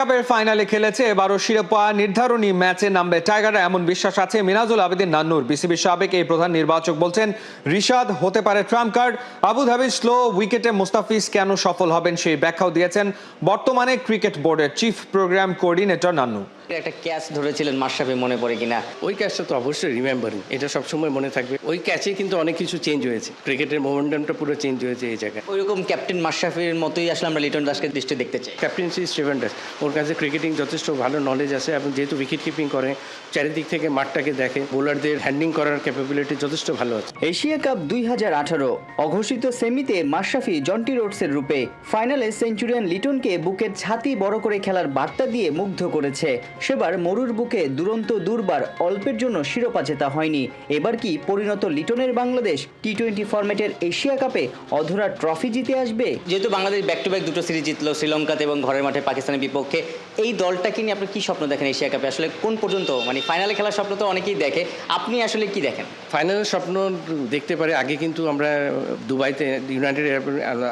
কাপের ফাইনালে খেলেছে, এবারও শিরোপা নির্ধারণী ম্যাচে নামবে টাইগাররা, এমন বিশ্বাস আছে মিনাজুল আবেদিন নান্নুর। বিসিবির সাবেক এই প্রধান নির্বাচক বলছেন রিশাদ হতে পারে ট্রাম্প কার্ড। আবুধাবির স্লো উইকেটে মুস্তাফিজ কেন সফল হবেন সেই ব্যাখ্যাও দিয়েছেন বর্তমানে ক্রিকেট বোর্ডের চিফ প্রোগ্রাম কোঅর্ডিনেটর নান্নু। একটা ক্যাচ ধরেছিলেন মাশরাফি, মনে পড়ে কিনা? ওই ক্যাচটা তো অবশ্যই রিমেম্বারিং, এটা সবসময় মনে থাকবে। ওই ক্যাচে কিন্তু অনেক কিছু চেঞ্জ হয়েছে, ক্রিকেটের মোমেন্টামটা পুরো চেঞ্জ হয়েছে এই জায়গায়। ওইরকম ক্যাপ্টেন মাশরাফির মতোই আসলে আমরা লিটন দাসকে দৃষ্টি দেখতে চাই। ক্যাপ্টেন্সি স্টিভেন দাস, ওর কাছে ক্রিকেটিং যথেষ্ট ভালো নলেজ আছে এবং যেহেতু উইকেট কিপিং করে, চারিদিক থেকে মাঠটাকে দেখে, বোলারদের হ্যান্ডলিং করার ক্যাপাবিলিটি যথেষ্ট ভালো আছে। এশিয়া কাপ 2018 অঘোষিত সেমিতে মাশরাফি জন্টি রোডসের রূপে, ফাইনালে সেঞ্চুরিয়ান লিটনকে বুকের ছাতি বড় করে খেলার বার্তা দিয়ে মুগ্ধ করেছে। সেবার মরুর বুকে দুরন্ত দুর্বার অল্পের জন্য শিরোপা জেতা হয়নি। এবার কি পরিণত লিটনের বাংলাদেশ টি-20 ফরম্যাটের এশিয়া কাপে অধরা ট্রফি জিতে আসবে? যেহেতু বাংলাদেশ ব্যাক টু ব্যাক দুটো সিরিজ জিতলো, শ্রীলঙ্কাতে এবং ঘরের মাঠে পাকিস্তানের বিপক্ষে, এই দলটাকে নিয়ে আপনি কি স্বপ্ন দেখেন এশিয়া কাপে? আসলে কোন পর্যন্ত, মানে ফাইনালে খেলার স্বপ্ন তো অনেকেই দেখে, আপনি আসলে কি দেখেন? ফাইনালের স্বপ্ন দেখতে পারে। আগে কিন্তু আমরা দুবাইতে, ইউনাইটেড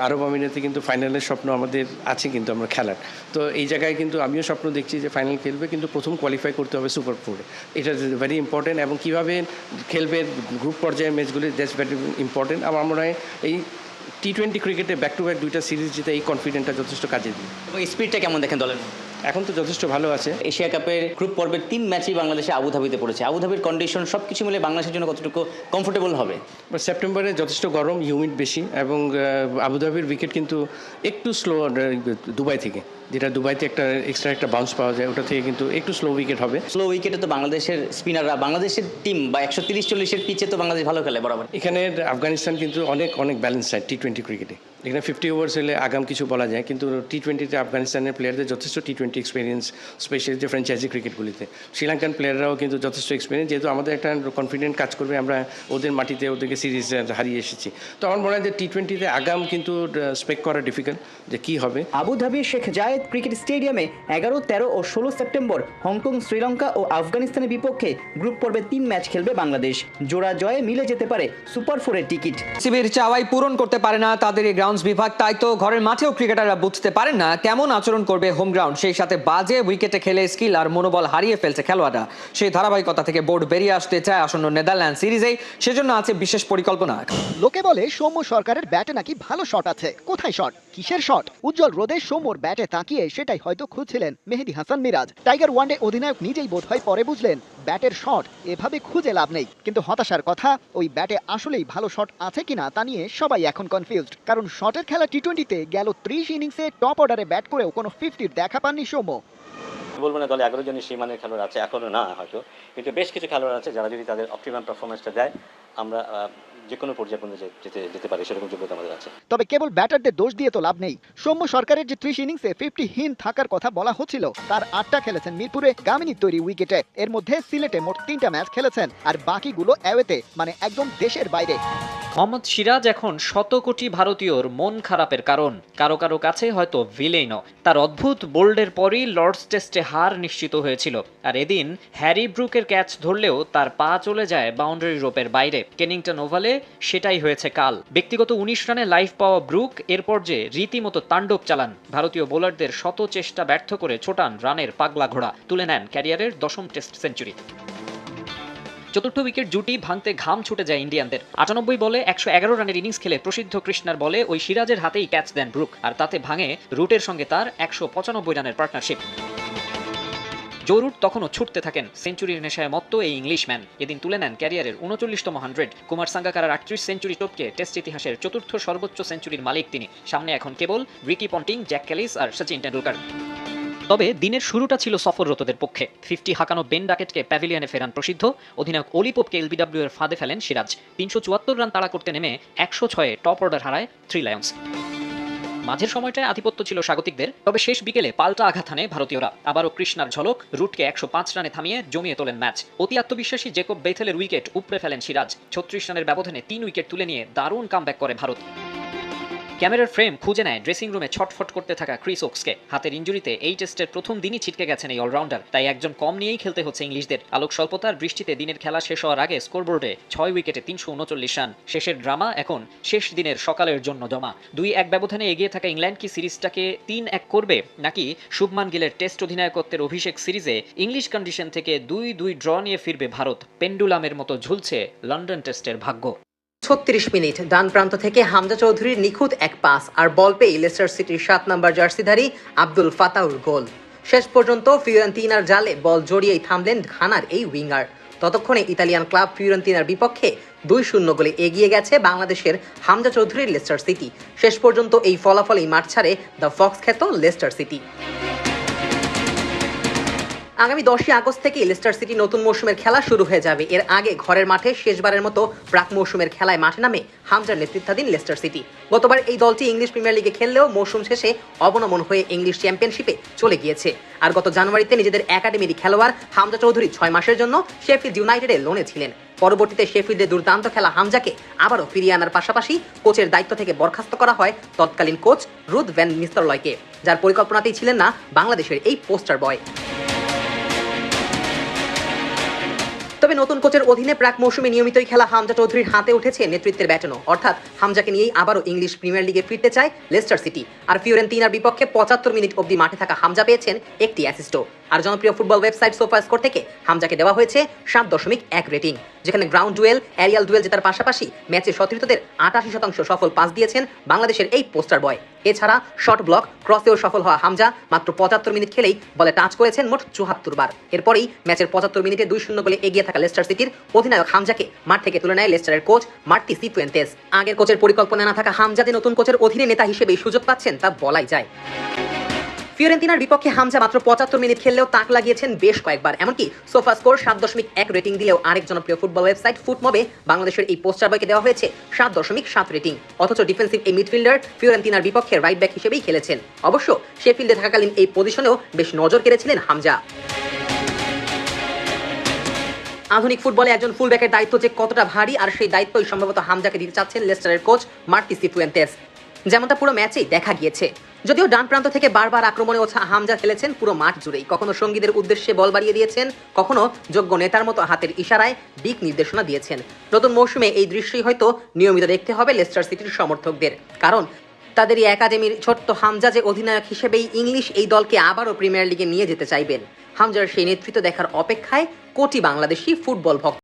আরব আমিরাতে কিন্তু ফাইনালের স্বপ্ন আমাদের আছে, কিন্তু আমরা খেলার। তো এই জায়গায় কিন্তু আমিও স্বপ্ন দেখছি যে ফাইনাল খেলবে, কিন্তু প্রথম কোয়ালিফাই করতে হবে সুপার ফোরে। এটা ভেরি ইম্পর্টেন্ট, এবং কীভাবে খেলবে গ্রুপ পর্যায়ের ম্যাচগুলি, দ্যাটস ভেরি ইম্পর্টেন্ট। আমার মনে হয় এই টি-20 ক্রিকেটে ব্যাক টু ব্যাক দুইটা সিরিজ জিতে এই কনফিডেন্টটা যথেষ্ট কাজে দিই। এবং স্পিডটা কেমন দেখেন দলের? এখন তো যথেষ্ট ভালো আছে। এশিয়া কাপের গ্রুপ পর্বের 3 ম্যাচই বাংলাদেশে আবুধাবিতে পড়েছে। আবুধাবির কন্ডিশন সব কিছু মিলে বাংলাদেশের জন্য কতটুকু কমফোর্টেবল হবে? সেপ্টেম্বরে যথেষ্ট গরম, হিউমিড বেশি, এবং আবুধাবির উইকেট কিন্তু একটু স্লো দুবাই থেকে, যেটা দুবাইতে একটা এক্সট্রা একটা বাউন্স পাওয়া যায়, ওটা থেকে কিন্তু একটু স্লো উইকেট হবে। স্লো উইকেটে তো বাংলাদেশের স্পিনাররা, বাংলাদেশের টিম বা 130-40-এর পিচে তো বাংলাদেশ ভালো খেলে বরাবর। এখানে আফগানিস্তান কিন্তু অনেক ব্যালেন্স সাইড টি-20 ক্রিকেটে। এখানে 50 ওভার্স হলে আগাম কিছু বলা যায়, কিন্তু টি-20তে আফগানিস্তানের প্লেয়ারদের যথেষ্ট টি-20 এক্সপিরিয়েন্স, স্পেশালি যে ফ্র্যাঞ্চাইজি ক্রিকেটগুলিতে। শ্রীলঙ্কান প্লেয়াররাও কিন্তু যথেষ্ট এক্সপিরিয়েন্স, যেহেতু আমাদের একটা কনফিডেন্ট কাজ করবে, আমরা ওদের মাটিতে ওদেরকে সিরিজ হারিয়ে এসেছি। তো আমার মনে হয় যে টি-20তে আগাম কিন্তু স্পেক করা ডিফিকাল্ট যে কী হবে। আবুধাবির শেখ জায়েদ ক্রিকেট স্টেডিয়ামে 11, 13 ও 16 সেপ্টেম্বর হংকং, শ্রীলঙ্কা ও আফগানিস্তানের বিপক্ষে গ্রুপ পর্বে 3 ম্যাচ খেলবে বাংলাদেশ। জোড়া জয়ে মিলে যেতে পারে সুপার ফোরের টিকিট। বিসিবির চাওয়াই পূরণ করতে পারে না তাদের এই গ্রাউন্ডস বিভাগ, তাই তো ঘরের মাঠেও ক্রিকেটাররা বুঝতে পারেন না কেমন আচরণ করবে হোম গ্রাউন্ড। সেই সাথে বাজে উইকেটে খেলে স্কিল আর মনোবল হারিয়ে ফেলছে খেলোয়াড়রা। সেই ধারাবাহিকতা থেকে বোর্ড বেরিয়ে আসতে চায় আসন্ন নেদারল্যান্ড সিরিজে, সেজন্য আছে বিশেষ পরিকল্পনা। লোকে বলে সৌম্য সরকারের ব্যাটে নাকি ভালো শট আছে। কোথায় শট, কিসের শট? উজ্জ্বল রোদে সৌম্যর ব্যাটে তাকিয়ে সেটাই হয়তো খুঁজছিলেন মেহেদী হাসান মিরাজ। টাইগার ওয়ানডে অধিনায়ক নিজেই বোধহয় পরে বুঝলেন ব্যাটের শট এভাবে খুঁজে লাভ নেই। কিন্তু হতাশার কথা, ওই ব্যাটে আসলেই ভালো শট আছে কিনা তা নিয়ে সবাই এখন কনফিউজড। কারণ শটের খেলা টি-20তে গেল 30 ইনিংসে টপ অর্ডারে ব্যাট করেও কোনো 50-র দেখা পাননি সৌম্য। বলবো না দলে 11 জনের সেই মানের খেলোয়াড় আছে, এখনও না হয়তো, কিন্তু বেশ কিছু খেলোয়াড় আছে যারা যদি তাদের অপটিমাম পারফরমেন্সটা দেয়, আমরা যে কোনো পর্যায়ে পর্যন্ত যেতে পারি, সেরকম যোগ্যতা আমাদের আছে। তবে কেবল ব্যাটারদের দোষ দিয়ে তো লাভ নেই। সৌম্য সরকারের যে 30 ইনিংসে 50হীন থাকার কথা বলা হচ্ছিল, তার 8টা খেলেছেন মিরপুরে গামিনীর তৈরি উইকেটে। এর মধ্যে সিলেটে মোট 3টা ম্যাচ খেলেছেন, আর বাকিগুলো অ্যাওয়েতে, মানে একদম দেশের বাইরে। মোহাম্মদ সিরাজ এখন শত কোটি ভারতীয়র মন খারাপের কারণ, কারো কারো কাছে হয়তো ভিলেইনও। তার অদ্ভুত বোল্ডের পরই লর্ডস টেস্টে হার নিশ্চিত হয়েছিল, আর এদিন হ্যারি ব্রুকের ক্যাচ ধরলেও তার পা চলে যায় বাউন্ডারি রোপের বাইরে। কেনিংটন ওভালে সেটাই হয়েছে কাল। ব্যক্তিগত 19 রানে লাইফ পাওয়া ব্রুক এরপর যে রীতিমতো তাণ্ডব চালান, ভারতীয় বোলারদের শত চেষ্টা ব্যর্থ করে ছোটান রানের পাগলা ঘোড়া, তুলে নেন ক্যারিয়ারের 10ম টেস্ট সেঞ্চুরি। চতুর্থ উইকেট জুটি ভাঙতে ঘাম ছুটে যায় ইন্ডিয়ানদের। 98 বলে 111 রানের ইনিংস খেলে প্রসিদ্ধ কৃষ্ণার বলে ওই সিরাজের হাতেই ক্যাচ দেন ব্রুক, আর তাতে ভাঙে রুটের সঙ্গে তার 195 রানের পার্টনারশিপ। জো রুট তখনও ছুটতে থাকেন। সেঞ্চুরির নেশায় মত্ত এই ইংলিশম্যান এদিন তুলে নেন ক্যারিয়ারের 39তম 100। কুমার সাঙ্গাকারার 38 সেঞ্চুরি টপকে টেস্ট ইতিহাসের চতুর্থ সর্বোচ্চ সেঞ্চুরির মালিক তিনি। সামনে এখন কেবল রিকি পন্টিং, জ্যাক ক্যালিস আর সচিন টেন্ডুলকার। তবে দিনের শুরুটা ছিল সফররতদের পক্ষে। 50 হাঁকানো বেন ডাকেটকে প্যাভিলিয়নে ফেরান প্রসিদ্ধ। অধিনায়ক অলি পোপকে এলবিডব্লিউ এর ফাঁদে ফেলেন সিরাজ। 374 রান তাড়া করতে নেমে 106-এ টপ অর্ডার হারায় 3 লায়ন্স। মাঝের সময়টায় আধিপত্য ছিল স্বাগতিকদের, তবে শেষ বিকেলে পাল্টা আঘাত হানে ভারতীয়রা। আবারও কৃষ্ণার ঝলক, রুটকে 105 রানে থামিয়ে জমিয়ে তোলেন ম্যাচ। অতি আত্মবিশ্বাসী জেকব বেথেলের উইকেট উপড়ে ফেলেন সিরাজ। 36 রানের ব্যবধানে 3 উইকেট তুলে নিয়ে দারুণ কামব্যাক করে ভারত। ক্যামেরার ফ্রেম খুঁজে নেয় ড্রেসিং রুমে ছটফট করতে থাকা ক্রিস ওকসকে। হাতের ইনজুরিতে এই টেস্টের প্রথম দিনই ছিটকে গেছেন এই অলরাউন্ডার, তাই একজন কম নিয়েই খেলতে হচ্ছে ইংলিশদের। আলোক স্বল্পতার বৃষ্টিতে দিনের খেলা শেষ হওয়ার আগে স্কোরবোর্ডে 6 উইকেটে 339 রান। শেষের ড্রামা এখন শেষ দিনের সকালের জন্য জমা। 2-1 ব্যবধানে এগিয়ে থাকা ইংল্যান্ড কি সিরিজটাকে 3-1 করবে, নাকি শুভমান গিলের টেস্ট অধিনায়কত্বের অভিষেক সিরিজে ইংলিশ কন্ডিশন থেকে 2-2 ড্র নিয়ে ফিরবে ভারত? পেন্ডুলামের মতো ঝুলছে লন্ডন টেস্টের ভাগ্য। 36 মিনিট ডান প্রান্ত থেকে হামজা চৌধুরীর নিখুঁত এক পাস আর বল পেয়ে লেস্টার সিটির 7 নম্বর জার্সিধারী আব্দুল ফাতাহুর গোল। শেষ পর্যন্ত ফিওরেন্তিনার জালে বল জড়িয়েই থামলেন ঘানার এই উইঙ্গার। ততক্ষণে ইতালিয়ান ক্লাব ফিওরেন্তিনার বিপক্ষে 2-0 গোলে এগিয়ে গেছে বাংলাদেশের হামজা চৌধুরীর লেস্টার সিটি। শেষ পর্যন্ত এই ফলাফলেই মাঠ ছাড়ে দ্য ফক্স খ্যাত লেস্টার সিটি। আগামী 10 আগস্ট থেকে লেস্টার সিটি নতুন মৌসুমের খেলা শুরু হয়ে যাবে। এর আগে ঘরের মাঠে শেষবারের মতো প্রাক মৌসুমের খেলায় মাঠে নামে হামজার নেতৃত্বাধীন লেস্টার সিটি। গতবার এই দলটি ইংলিশ প্রিমিয়ার লিগে খেললেও মৌসুম শেষে অবনমন হয়ে ইংলিশ চ্যাম্পিয়নশিপে চলে গিয়েছে। আর গত জানুয়ারিতে নিজেদের একাডেমির খেলোয়াড় হামজা চৌধুরী 6 মাসের জন্য শেফিল্ড ইউনাইটেডে লোনে ছিলেন। পরবর্তীতে শেফিল্ডে দুর্দান্ত খেলা হামজাকে আবারও ফিরিয়ে আনার পাশাপাশি কোচের দায়িত্ব থেকে বরখাস্ত করা হয় তৎকালীন কোচ রুথ ভ্যান নিস্টারলয়কে, যার পরিকল্পনাতেই ছিলেন না বাংলাদেশের এই পোস্টার বয়। তবে নতুন কোচের অধীনে প্রাক মৌসুমে নিয়মিতই খেলা হামজা চৌধুরীর হাতে উঠেছে নেতৃত্বের ব্যাটনও, অর্থাৎ হামজাকে নিয়েই আবারও ইংলিশ প্রিমিয়ার লিগে ফিরতে চায় লেস্টার সিটি। আর ফিওরেন্তিনার বিপক্ষে 75 মিনিট অবধি মাঠে থাকা হামজা পেয়েছেন একটি অ্যাসিস্টও। আর জনপ্রিয় ফুটবল ওয়েবসাইট সোফাস্কোর থেকে হামজাকে দেওয়া হয়েছে 7.1 রেটিং, যেখানে গ্রাউন্ড ডুয়েল, এরিয়াল ডুয়েল জেতার পাশাপাশি ম্যাচে সতীর্থদের 88% সফল পাস দিয়েছেন বাংলাদেশের এই পোস্টার বয়। এছাড়া শর্ট ব্লক, ক্রসেও সফল হওয়া হামজা মাত্র 75 মিনিট খেলেই বলে টাচ করেছেন মোট 74 বার। এরপরেই ম্যাচের 75 মিনিটে 2-0 গোলে এগিয়ে থাকা লেস্টার সিটির অধিনায়ক হামজাকে মাঠ থেকে তুলে নেয় লেস্টারের কোচ মার্টি সিফুয়েন্তেস। আগের কোচের পরিকল্পনা না থাকা হামজা যে নতুন কোচের অধীনে নেতা হিসেবেই সুযোগ পাচ্ছেন তা বলাই যায়। ফিওরেন্তিনার বিপক্ষে হামজা মাত্র 75 মিনিট খেললেও তাক লাগিয়েছেন বেশ কয়েকবার। এমনকি সোফাস্কোর 7.1 রেটিং দিলেও আরেক জনপ্রিয় ফুটবল ওয়েবসাইট ফুটমবে বাংলাদেশের এই পোস্টার বয়কে দেওয়া হয়েছে 7.7 রেটিং। অথচ ডিফেন্সিভ এই মিডফিল্ডার ফিওরেন্তিনার বিপক্ষে রাইট ব্যাক হিসেবেই খেলেছেন। অবশ্য শেফিল্ডে থাকাকালীন এই পজিশনেও বেশ নজর কেড়েছিলেন হামজা। আধুনিক ফুটবলে একজন ফুলব্যাকের দায়িত্ব যে কতটা ভারী, আর সেই দায়িত্বই সম্ভবত হামজাকে দিতে চাচ্ছেন লেস্টারের কোচ মার্টি সিফুয়েন্তেস, যেমনটা পুরো ম্যাচেই দেখা গিয়েছে। যদিও ডান প্রান্ত থেকে বারবার আক্রমণে ওঠা হামজা খেলেছেন পুরো মাঠ জুড়েই, কখনো সঙ্গীদের উদ্দেশ্যে বল বাড়িয়ে দিয়েছেন, কখনো যোগ্য নেতার মতো হাতের ইশারায় দিক নির্দেশনা দিয়েছেন। নতুন মৌসুমে এই দৃশ্যই হয়তো নিয়মিত দেখতে হবে লেস্টার সিটির সমর্থকদের, কারণ তাদেরই একাডেমির ছোট্ট হামজা যে অধিনায়ক হিসেবেই ইংলিশ এই দলকে আবারও প্রিমিয়ার লিগে নিয়ে যেতে চাইবেন। হামজার সেই নেতৃত্ব দেখার অপেক্ষায় কোটি বাংলাদেশি ফুটবল ভক্ত।